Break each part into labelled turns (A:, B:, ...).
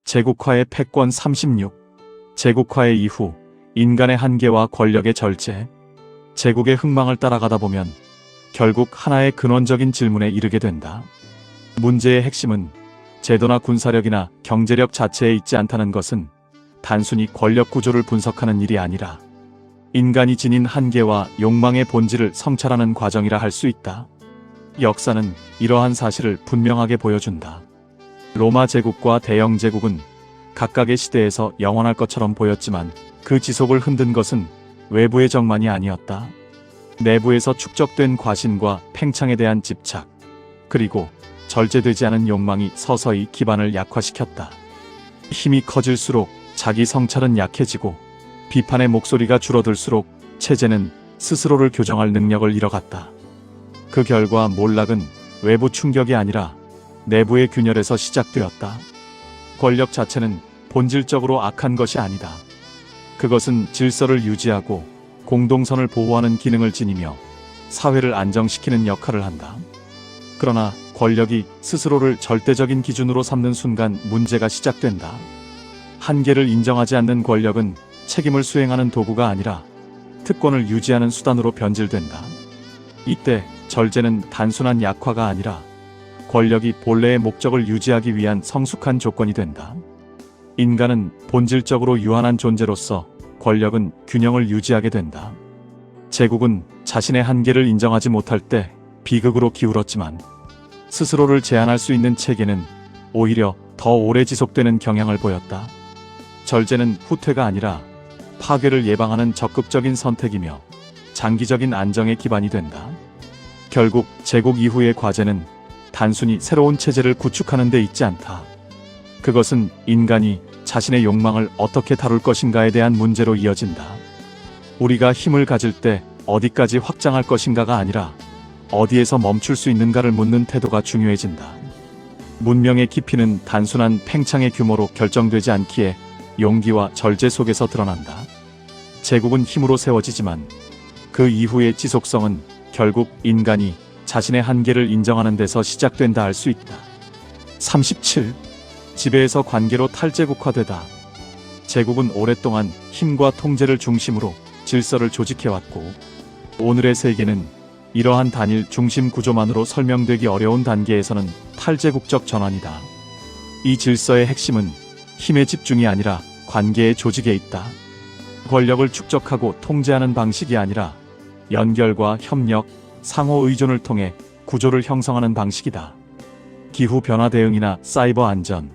A: 제국화의 패권 36. 제국화의 이후 인간의 한계와 권력의 절제, 제국의 흥망을 따라가다 보면 결국 하나의 근원적인 질문에 이르게 된다. 문제의 핵심은 제도나 군사력이나 경제력 자체에 있지 않다는 것은 단순히 권력 구조를 분석하는 일이 아니라 인간이 지닌 한계와 욕망의 본질을 성찰하는 과정이라 할 수 있다. 역사는 이러한 사실을 분명하게 보여준다. 로마 제국과 대영 제국은 각각의 시대에서 영원할 것처럼 보였지만 그 지속을 흔든 것은 외부의 적만이 아니었다. 내부에서 축적된 과신과 팽창에 대한 집착, 그리고 절제되지 않은 욕망이 서서히 기반을 약화시켰다. 힘이 커질수록 자기 성찰은 약해지고 비판의 목소리가 줄어들수록 체제는 스스로를 교정할 능력을 잃어갔다. 그 결과 몰락은 외부 충격이 아니라 내부의 균열에서 시작되었다. 권력 자체는 본질적으로 악한 것이 아니다. 그것은 질서를 유지하고 공동선을 보호하는 기능을 지니며 사회를 안정시키는 역할을 한다. 그러나 권력이 스스로를 절대적인 기준으로 삼는 순간 문제가 시작된다. 한계를 인정하지 않는 권력은 책임을 수행하는 도구가 아니라 특권을 유지하는 수단으로 변질된다. 이때 절제는 단순한 약화가 아니라 권력이 본래의 목적을 유지하기 위한 성숙한 조건이 된다. 인간은 본질적으로 유한한 존재로서 권력은 균형을 유지하게 된다. 제국은 자신의 한계를 인정하지 못할 때 비극으로 기울었지만 스스로를 제한할 수 있는 체계는 오히려 더 오래 지속되는 경향을 보였다. 절제는 후퇴가 아니라 파괴를 예방하는 적극적인 선택이며 장기적인 안정의 기반이 된다. 결국 제국 이후의 과제는 단순히 새로운 체제를 구축하는 데 있지 않다. 그것은 인간이 자신의 욕망을 어떻게 다룰 것인가에 대한 문제로 이어진다. 우리가 힘을 가질 때 어디까지 확장할 것인가가 아니라 어디에서 멈출 수 있는가를 묻는 태도가 중요해진다. 문명의 깊이는 단순한 팽창의 규모로 결정되지 않기에 용기와 절제 속에서 드러난다. 제국은 힘으로 세워지지만 그 이후의 지속성은 결국 인간이 자신의 한계를 인정하는 데서 시작된다 할 수 있다. 37. 지배에서 관계로 탈제국화되다. 제국은 오랫동안 힘과 통제를 중심으로 질서를 조직해왔고 오늘의 세계는 이러한 단일 중심 구조만으로 설명되기 어려운 단계에서는 탈제국적 전환이다. 이 질서의 핵심은 힘의 집중이 아니라 관계의 조직에 있다. 권력을 축적하고 통제하는 방식이 아니라 연결과 협력, 상호 의존을 통해 구조를 형성하는 방식이다. 기후변화 대응이나 사이버 안전,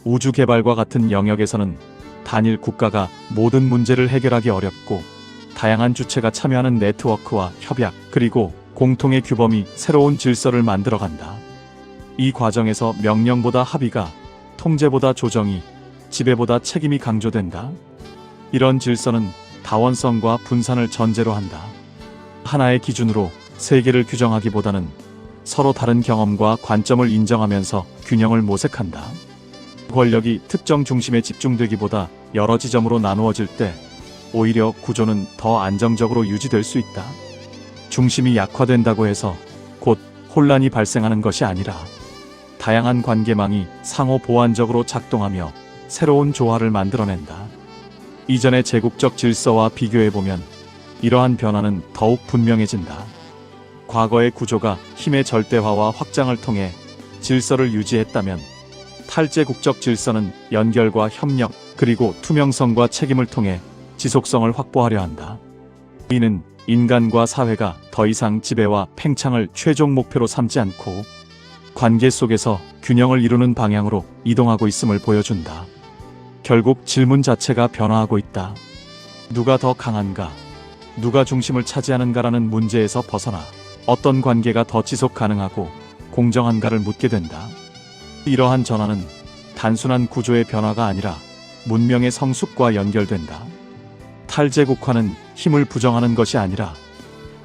A: 우주 개발과 같은 영역에서는 단일 국가가 모든 문제를 해결하기 어렵고 다양한 주체가 참여하는 네트워크와 협약, 그리고 공통의 규범이 새로운 질서를 만들어간다. 이 과정에서 명령보다 합의가, 통제보다 조정이, 지배보다 책임이 강조된다. 이런 질서는 다원성과 분산을 전제로 한다. 하나의 기준으로 세계를 규정하기보다는 서로 다른 경험과 관점을 인정하면서 균형을 모색한다. 권력이 특정 중심에 집중되기보다 여러 지점으로 나누어질 때 오히려 구조는 더 안정적으로 유지될 수 있다. 중심이 약화된다고 해서 곧 혼란이 발생하는 것이 아니라 다양한 관계망이 상호 보완적으로 작동하며 새로운 조화를 만들어낸다. 이전의 제국적 질서와 비교해보면 이러한 변화는 더욱 분명해진다. 과거의 구조가 힘의 절대화와 확장을 통해 질서를 유지했다면 탈제국적 질서는 연결과 협력, 그리고 투명성과 책임을 통해 지속성을 확보하려 한다. 이는 인간과 사회가 더 이상 지배와 팽창을 최종 목표로 삼지 않고 관계 속에서 균형을 이루는 방향으로 이동하고 있음을 보여준다. 결국 질문 자체가 변화하고 있다. 누가 더 강한가? 누가 중심을 차지하는가라는 문제에서 벗어나 어떤 관계가 더 지속 가능하고 공정한가를 묻게 된다. 이러한 전환은 단순한 구조의 변화가 아니라 문명의 성숙과 연결된다. 탈제국화는 힘을 부정하는 것이 아니라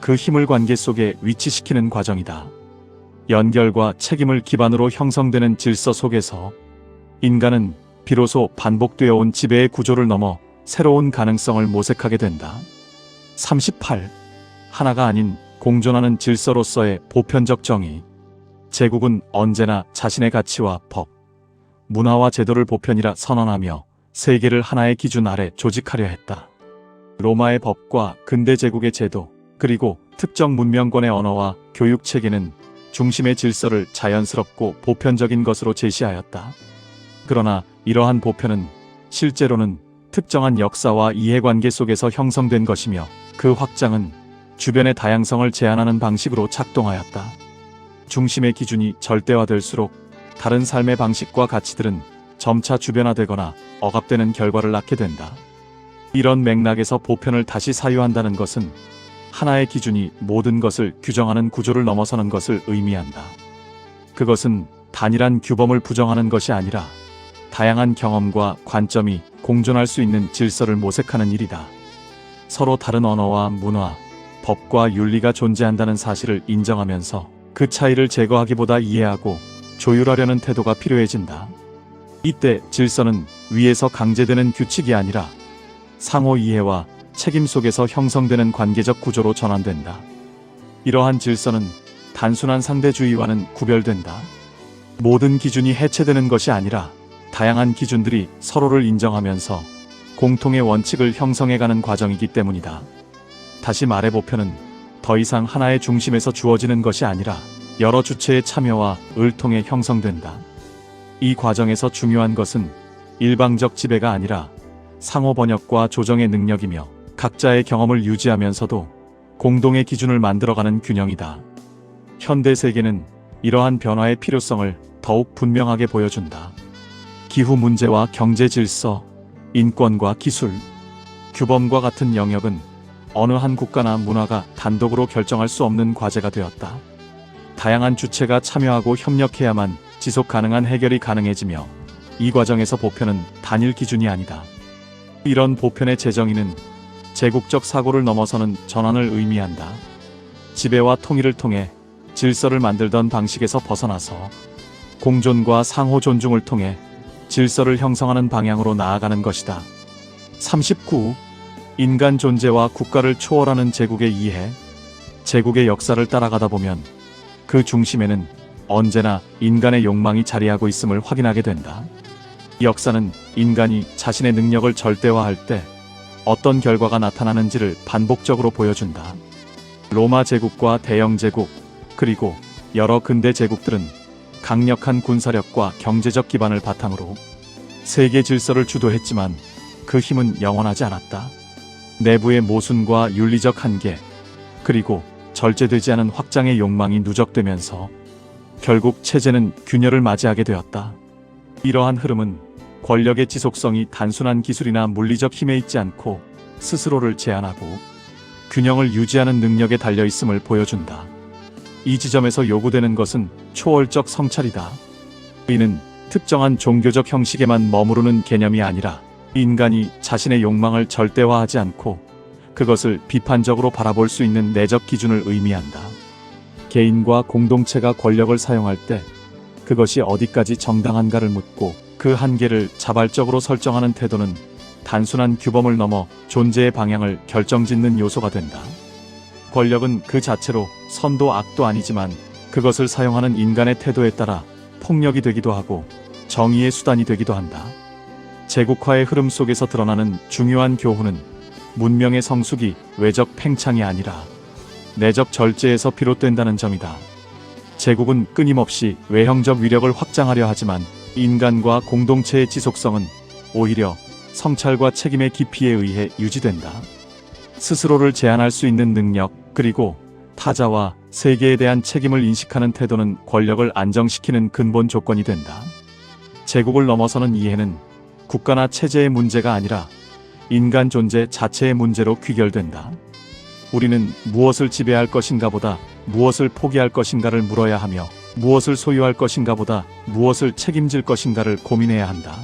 A: 그 힘을 관계 속에 위치시키는 과정이다. 연결과 책임을 기반으로 형성되는 질서 속에서 인간은 비로소 반복되어 온 지배의 구조를 넘어 새로운 가능성을 모색하게 된다. 38. 하나가 아닌 공존하는 질서로서의 보편적 정의. 제국은 언제나 자신의 가치와 법, 문화와 제도를 보편이라 선언하며 세계를 하나의 기준 아래 조직하려 했다. 로마의 법과 근대 제국의 제도, 그리고 특정 문명권의 언어와 교육 체계는 중심의 질서를 자연스럽고 보편적인 것으로 제시하였다. 그러나 이러한 보편은 실제로는 특정한 역사와 이해관계 속에서 형성된 것이며, 그 확장은 주변의 다양성을 제한하는 방식으로 작동하였다. 중심의 기준이 절대화될수록 다른 삶의 방식과 가치들은 점차 주변화되거나 억압되는 결과를 낳게 된다. 이런 맥락에서 보편을 다시 사유한다는 것은 하나의 기준이 모든 것을 규정하는 구조를 넘어서는 것을 의미한다. 그것은 단일한 규범을 부정하는 것이 아니라 다양한 경험과 관점이 공존할 수 있는 질서를 모색하는 일이다. 서로 다른 언어와 문화, 법과 윤리가 존재한다는 사실을 인정하면서 그 차이를 제거하기보다 이해하고 조율하려는 태도가 필요해진다. 이때 질서는 위에서 강제되는 규칙이 아니라 상호 이해와 책임 속에서 형성되는 관계적 구조로 전환된다. 이러한 질서는 단순한 상대주의와는 구별된다. 모든 기준이 해체되는 것이 아니라 다양한 기준들이 서로를 인정하면서 공통의 원칙을 형성해가는 과정이기 때문이다. 다시 말해 보편은 더 이상 하나의 중심에서 주어지는 것이 아니라 여러 주체의 참여와 을 통해 형성된다. 이 과정에서 중요한 것은 일방적 지배가 아니라 상호 번역과 조정의 능력이며, 각자의 경험을 유지하면서도 공동의 기준을 만들어가는 균형이다. 현대 세계는 이러한 변화의 필요성을 더욱 분명하게 보여준다. 기후 문제와 경제 질서, 인권과 기술, 규범과 같은 영역은 어느 한 국가나 문화가 단독으로 결정할 수 없는 과제가 되었다. 다양한 주체가 참여하고 협력해야만 지속 가능한 해결이 가능해지며, 이 과정에서 보편은 단일 기준이 아니다. 이런 보편의 재정의는 제국적 사고를 넘어서는 전환을 의미한다. 지배와 통일을 통해 질서를 만들던 방식에서 벗어나서 공존과 상호 존중을 통해 질서를 형성하는 방향으로 나아가는 것이다. 39. 인간 존재와 국가를 초월하는 제국의 이해. 제국의 역사를 따라가다 보면 그 중심에는 언제나 인간의 욕망이 자리하고 있음을 확인하게 된다. 역사는 인간이 자신의 능력을 절대화할 때 어떤 결과가 나타나는지를 반복적으로 보여준다. 로마 제국과 대영 제국, 그리고 여러 근대 제국들은 강력한 군사력과 경제적 기반을 바탕으로 세계 질서를 주도했지만 그 힘은 영원하지 않았다. 내부의 모순과 윤리적 한계, 그리고 절제되지 않은 확장의 욕망이 누적되면서 결국 체제는 균열을 맞이하게 되었다. 이러한 흐름은 권력의 지속성이 단순한 기술이나 물리적 힘에 있지 않고 스스로를 제한하고 균형을 유지하는 능력에 달려 있음을 보여준다. 이 지점에서 요구되는 것은 초월적 성찰이다. 이는 특정한 종교적 형식에만 머무르는 개념이 아니라 인간이 자신의 욕망을 절대화하지 않고 그것을 비판적으로 바라볼 수 있는 내적 기준을 의미한다. 개인과 공동체가 권력을 사용할 때 그것이 어디까지 정당한가를 묻고 그 한계를 자발적으로 설정하는 태도는 단순한 규범을 넘어 존재의 방향을 결정짓는 요소가 된다. 권력은 그 자체로 선도 악도 아니지만 그것을 사용하는 인간의 태도에 따라 폭력이 되기도 하고 정의의 수단이 되기도 한다. 제국화의 흐름 속에서 드러나는 중요한 교훈은 문명의 성숙이 외적 팽창이 아니라 내적 절제에서 비롯된다는 점이다. 제국은 끊임없이 외형적 위력을 확장하려 하지만 인간과 공동체의 지속성은 오히려 성찰과 책임의 깊이에 의해 유지된다. 스스로를 제한할 수 있는 능력, 그리고 타자와 세계에 대한 책임을 인식하는 태도는 권력을 안정시키는 근본 조건이 된다. 제국을 넘어서는 이해는 국가나 체제의 문제가 아니라 인간 존재 자체의 문제로 귀결된다. 우리는 무엇을 지배할 것인가 보다 무엇을 포기할 것인가를 물어야 하며, 무엇을 소유할 것인가 보다 무엇을 책임질 것인가를 고민해야 한다.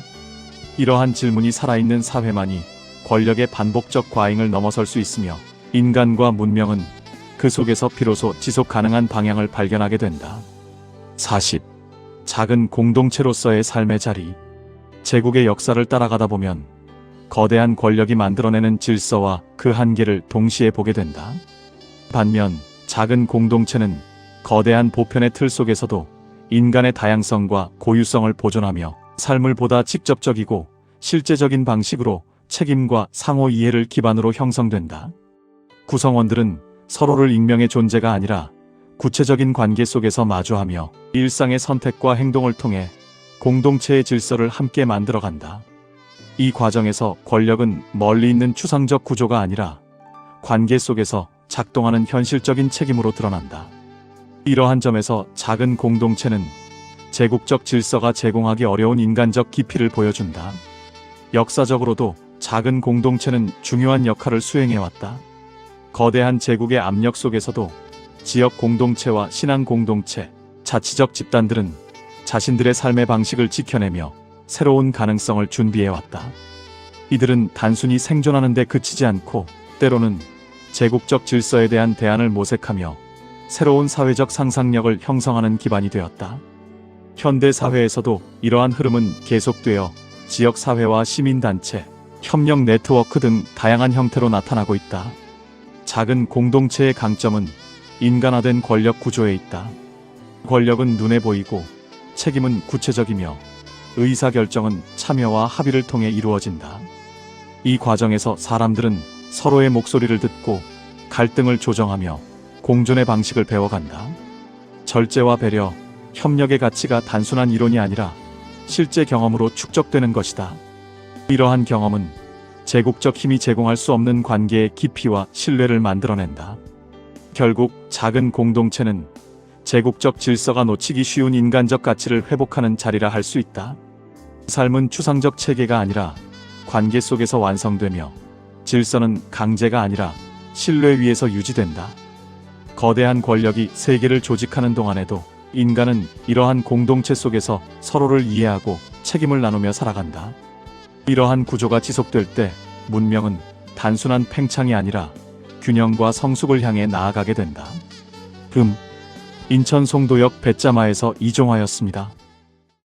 A: 이러한 질문이 살아있는 사회만이 권력의 반복적 과잉을 넘어설 수 있으며, 인간과 문명은 그 속에서 비로소 지속 가능한 방향을 발견하게 된다. 40. 작은 공동체로서의 삶의 자리. 제국의 역사를 따라가다 보면 거대한 권력이 만들어내는 질서와 그 한계를 동시에 보게 된다. 반면 작은 공동체는 거대한 보편의 틀 속에서도 인간의 다양성과 고유성을 보존하며 삶을 보다 직접적이고 실제적인 방식으로 책임과 상호 이해를 기반으로 형성된다. 구성원들은 서로를 익명의 존재가 아니라 구체적인 관계 속에서 마주하며 일상의 선택과 행동을 통해 공동체의 질서를 함께 만들어간다. 이 과정에서 권력은 멀리 있는 추상적 구조가 아니라 관계 속에서 작동하는 현실적인 책임으로 드러난다. 이러한 점에서 작은 공동체는 제국적 질서가 제공하기 어려운 인간적 깊이를 보여준다. 역사적으로도 작은 공동체는 중요한 역할을 수행해왔다. 거대한 제국의 압력 속에서도 지역 공동체와 신앙 공동체, 자치적 집단들은 자신들의 삶의 방식을 지켜내며 새로운 가능성을 준비해왔다. 이들은 단순히 생존하는 데 그치지 않고 때로는 제국적 질서에 대한 대안을 모색하며 새로운 사회적 상상력을 형성하는 기반이 되었다. 현대 사회에서도 이러한 흐름은 계속되어 지역사회와 시민단체, 협력 네트워크 등 다양한 형태로 나타나고 있다. 작은 공동체의 강점은 인간화된 권력 구조에 있다. 권력은 눈에 보이고 책임은 구체적이며 의사결정은 참여와 합의를 통해 이루어진다. 이 과정에서 사람들은 서로의 목소리를 듣고 갈등을 조정하며 공존의 방식을 배워간다. 절제와 배려, 협력의 가치가 단순한 이론이 아니라 실제 경험으로 축적되는 것이다. 이러한 경험은 제국적 힘이 제공할 수 없는 관계의 깊이와 신뢰를 만들어낸다. 결국 작은 공동체는 제국적 질서가 놓치기 쉬운 인간적 가치를 회복하는 자리라 할 수 있다. 삶은 추상적 체계가 아니라 관계 속에서 완성되며 질서는 강제가 아니라 신뢰 위에서 유지된다. 거대한 권력이 세계를 조직하는 동안에도 인간은 이러한 공동체 속에서 서로를 이해하고 책임을 나누며 살아간다. 이러한 구조가 지속될 때 문명은 단순한 팽창이 아니라 균형과 성숙을 향해 나아가게 된다. 인천 송도역 뱃자마에서 이종화였습니다.